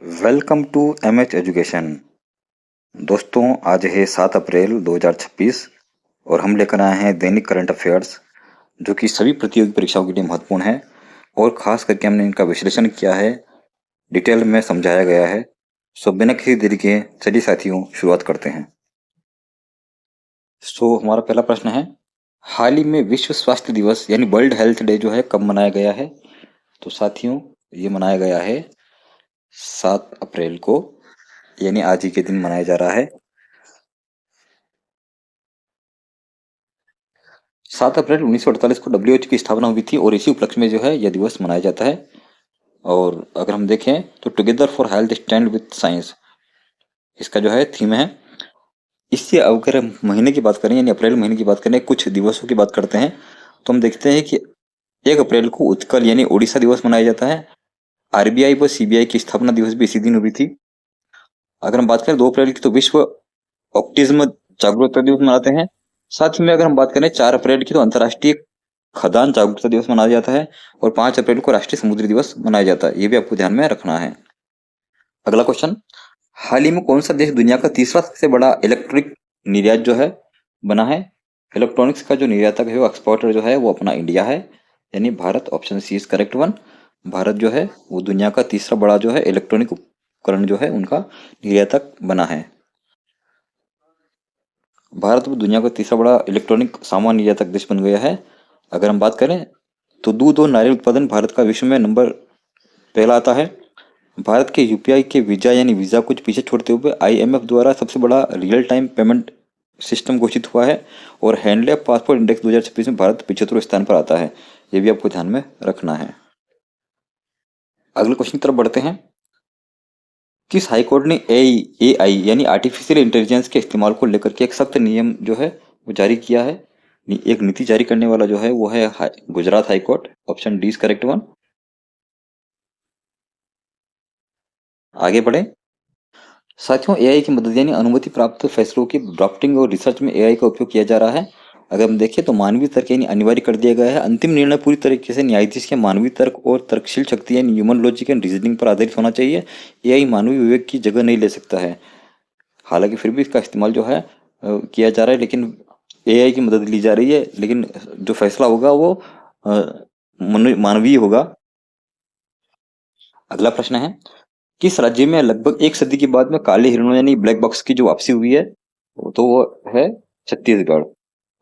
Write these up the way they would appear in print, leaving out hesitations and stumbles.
Welcome to MH education. दोस्तों, आज है 7 अप्रैल 2026 और हम लेकर आए हैं दैनिक करंट अफेयर्स, जो कि सभी प्रतियोगी परीक्षाओं के लिए महत्वपूर्ण है और खास करके हमने इनका विश्लेषण किया है, डिटेल में समझाया गया है। सो बिना किसी देरी के चलिए साथियों शुरुआत करते हैं। हमारा पहला प्रश्न है, हाल ही में विश्व स्वास्थ्य दिवस यानी वर्ल्ड हेल्थ डे जो है कब मनाया गया है? तो साथियों, ये मनाया गया है 7 अप्रैल को, यानी आज ही के दिन मनाया जा रहा है। 7 अप्रैल 1948 को डब्ल्यूएच की स्थापना हुई थी और इसी उपलक्ष्य में जो है यह दिवस मनाया जाता है। और अगर हम देखें तो together for health stand with science, इसका जो है थीम है। इससे अगर हम महीने की बात करें यानी अप्रैल महीने की बात करें, कुछ दिवसों की बात करते हैं, तो हम देखते हैं कि 1 अप्रैल को उत्कल यानी ओडिशा दिवस मनाया जाता है। आरबीआई व सीबीआई की स्थापना दिवस भी इसी दिन हुई थी। अगर हम बात करें 2 अप्रैल की, तो विश्व ऑप्टिज्म जागरूकता दिवस मनाते हैं। साथ ही में अगर हम बात करें 4 अप्रैल की, तो अंतर्राष्ट्रीय खदान जागरूकता दिवस मनाया जाता है और 5 अप्रैल को राष्ट्रीय समुद्री दिवस मनाया जाता है। ये भी आपको ध्यान में रखना है। अगला क्वेश्चन, हाल ही में कौन सा देश दुनिया का तीसरा सबसे बड़ा इलेक्ट्रिक निर्यात जो है बना है? इलेक्ट्रॉनिक्स का जो निर्यातक है, वो एक्सपोर्टर जो है वो अपना इंडिया है, यानी Bharat. Option C is correct one. Bharat जो है वो दुनिया का तीसरा बड़ा जो है इलेक्ट्रॉनिक उपकरण जो है उनका निर्यातक बना है। भारत वो दुनिया का तीसरा बड़ा इलेक्ट्रॉनिक सामान निर्यातक देश बन गया है। अगर हम बात करें तो दूध और नारियल उत्पादन भारत का विश्व में नंबर पहला आता है। भारत के यूपीआई के वीजा यानी वीजा कुछ पीछे छोड़ते हुए आईएमएफ द्वारा सबसे बड़ा रियल टाइम पेमेंट सिस्टम घोषित हुआ है और हैंडलैब पासपोर्ट इंडेक्स 2026 में भारत 75वें स्थान पर आता है। ये भी आपको ध्यान में रखना है। अगले क्वेश्चन की तरफ बढ़ते हैं। किस हाईकोर्ट ने एआई यानी आर्टिफिशियल इंटेलिजेंस के इस्तेमाल को लेकर के एक सख्त नियम जो है वो जारी किया है? एक नीति जारी करने वाला जो है वो है Gujarat high court. Option D is correct one. आगे बढ़े साथियों, एआई की मदद यानी अनुमति प्राप्त फैसलों की ड्राफ्टिंग और रिसर्च में एआई का उपयोग किया जा रहा है। अगर हम देखें तो मानवीय तर्क यानी अनिवार्य कर दिया गया है। अंतिम निर्णय पूरी तरीके से न्यायाधीश के मानवीय तर्क और तर्कशील शक्ति यानी ह्यूमन लॉजिक एंड रीजनिंग पर आधारित होना चाहिए। एआई मानवीय विवेक की जगह नहीं ले सकता है। हालांकि फिर भी इसका इस्तेमाल जो है किया जा रहा है, लेकिन एआई की मदद ली जा रही है, लेकिन जो फैसला होगा वो मानवीय होगा। अगला प्रश्न है, किस राज्य में लगभग एक सदी के बाद में काले हिरणों यानी ब्लैक बॉक्स की जो वापसी हुई है? तो वो है Chhattisgarh.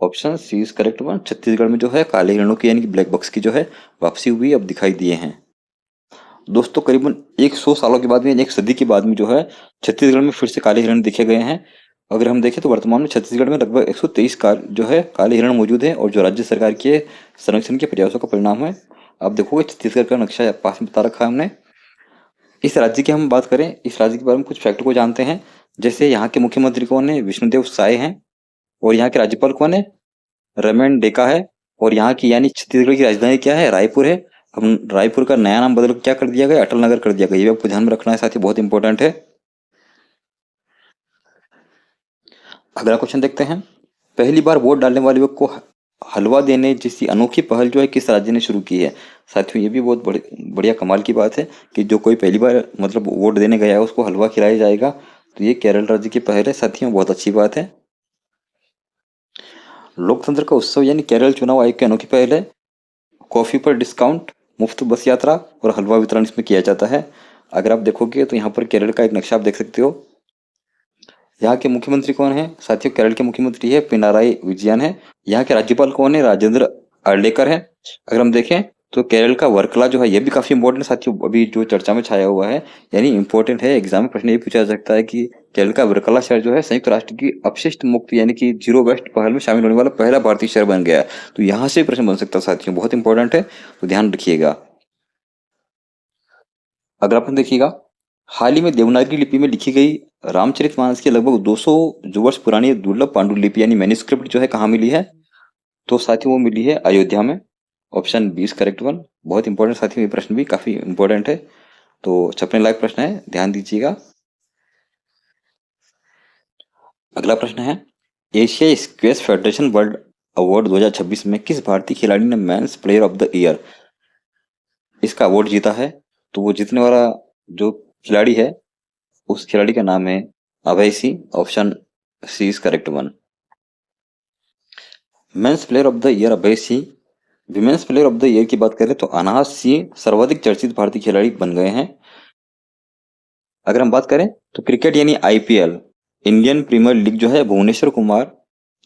Option C is correct one. Chhattisgarh में जो है काले हिरणों की यानी कि ब्लैक बॉक्स की जो है वापसी हुई, अब दिखाई दिए हैं। दोस्तों, करीबन 100 सालों के बाद में, एक सदी के बाद में जो है छत्तीसगढ़ में फिर से काले हिरण दिखे गए हैं। अगर हम देखें तो वर्तमान में छत्तीसगढ़ में लगभग 123 जो है काले हिरण मौजूद हैं और जो राज्य सरकार के संरक्षण के प्रयासों का परिणाम है। आप देखोगे छत्तीसगढ़ का नक्शा पास में बता रखा है हमने। इस राज्य की हम बात करें, इस राज्य के बारे में कुछ फैक्ट को जानते हैं। जैसे यहाँ के मुख्यमंत्री कौन है? विष्णुदेव साय हैं। और यहाँ के राज्यपाल कौन है? रमेन डेका है। और यहाँ की यानी छत्तीसगढ़ की राजधानी क्या है? रायपुर है। अब रायपुर का नया नाम बदल क्या कर दिया गया? अटल नगर कर दिया गया। ये आपको ध्यान में रखना है साथी, बहुत इंपॉर्टेंट है। अगला क्वेश्चन देखते हैं, पहली बार वोट डालने वाले व्यक्ति को हलवा देने जैसी अनोखी पहल जो है किस राज्य ने शुरू की है? साथियों, ये भी बहुत बढ़िया कमाल की बात है कि जो कोई पहली बार मतलब वोट देने गया है उसको हलवा खिलाया जाएगा। तो ये केरल राज्य की पहल है साथियों, बहुत अच्छी बात है। लोकतंत्र का उत्सव यानी केरल चुनाव आयोग की अनोखी पहल है। कॉफी पर डिस्काउंट, मुफ्त बस यात्रा और हलवा वितरण इसमें किया जाता है। अगर आप देखोगे तो यहाँ पर केरल का एक नक्शा आप देख सकते हो। यहाँ के मुख्यमंत्री कौन है? साथियों, केरल के मुख्यमंत्री है पिनाराई विजयन है। यहाँ के राज्यपाल कौन है? राजेंद्र अर्लेकर है। अगर हम देखें तो केरल का वर्कला जो है ये भी काफी इंपॉर्टेंट साथियों, अभी जो चर्चा में छाया हुआ है, यानी इंपॉर्टेंट है। एग्जाम में प्रश्न ये पूछा जा सकता है कि केरल का वर्कला शहर जो है संयुक्त राष्ट्र की अपशिष्ट मुक्त यानी कि जीरो वेस्ट पहल में शामिल होने वाला पहला भारतीय शहर बन गया है। तो यहाँ से प्रश्न बन सकता है साथियों, बहुत इंपॉर्टेंट है, तो ध्यान रखिएगा। अगर अपन देखिएगा, हाल ही में देवनागरी लिपि में लिखी गई रामचरितमानस की लगभग 200 जो वर्ष पुरानी दुर्लभ पांडुलिपि यानी मैन्युस्क्रिप्ट जो है कहाँ मिली है? तो साथियों वो मिली है अयोध्या में। Option B is correct one. बहुत इंपॉर्टेंट साथियों, ये प्रश्न भी काफी इंपॉर्टेंट है, तो छपने लायक प्रश्न है, ध्यान दीजिएगा। अगला प्रश्न है, Asia squash federation world award 2026 में किस भारतीय खिलाड़ी ने mains player of the year इसका अवार्ड जीता है? तो वो जीतने वाला जो खिलाड़ी है उस खिलाड़ी का नाम है Abhay Singh. Option C is correct one. Men's player of the year Abhay Singh. Women's player of the year की बात करें तो अनाहत सिंह सर्वाधिक चर्चित भारतीय खिलाड़ी बन गए हैं। अगर हम बात करें तो क्रिकेट यानी आईपीएल, इंडियन प्रीमियर लीग जो है, भुवनेश्वर कुमार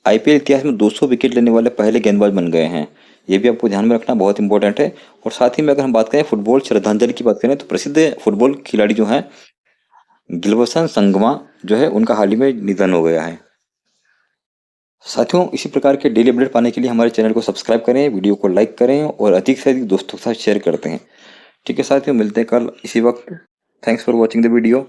आईपीएल इतिहास में 200 विकेट लेने वाले पहले गेंदबाज बन गए हैं। ये भी आपको ध्यान में रखना बहुत इंपॉर्टेंट है। और साथ ही में अगर हम बात करें फुटबॉल श्रद्धांजलि की बात करें तो प्रसिद्ध फुटबॉल खिलाड़ी जो हैं गिलवसन संगमा जो है उनका हाल ही में निधन हो गया है। साथियों, इसी प्रकार के डेली अपडेट पाने के लिए हमारे चैनल को सब्सक्राइब करें, वीडियो को लाइक करें और अधिक से अधिक दोस्तों के साथ शेयर करते हैं। ठीक है साथियों, मिलते हैं कल इसी वक्त। Thanks for watching the video.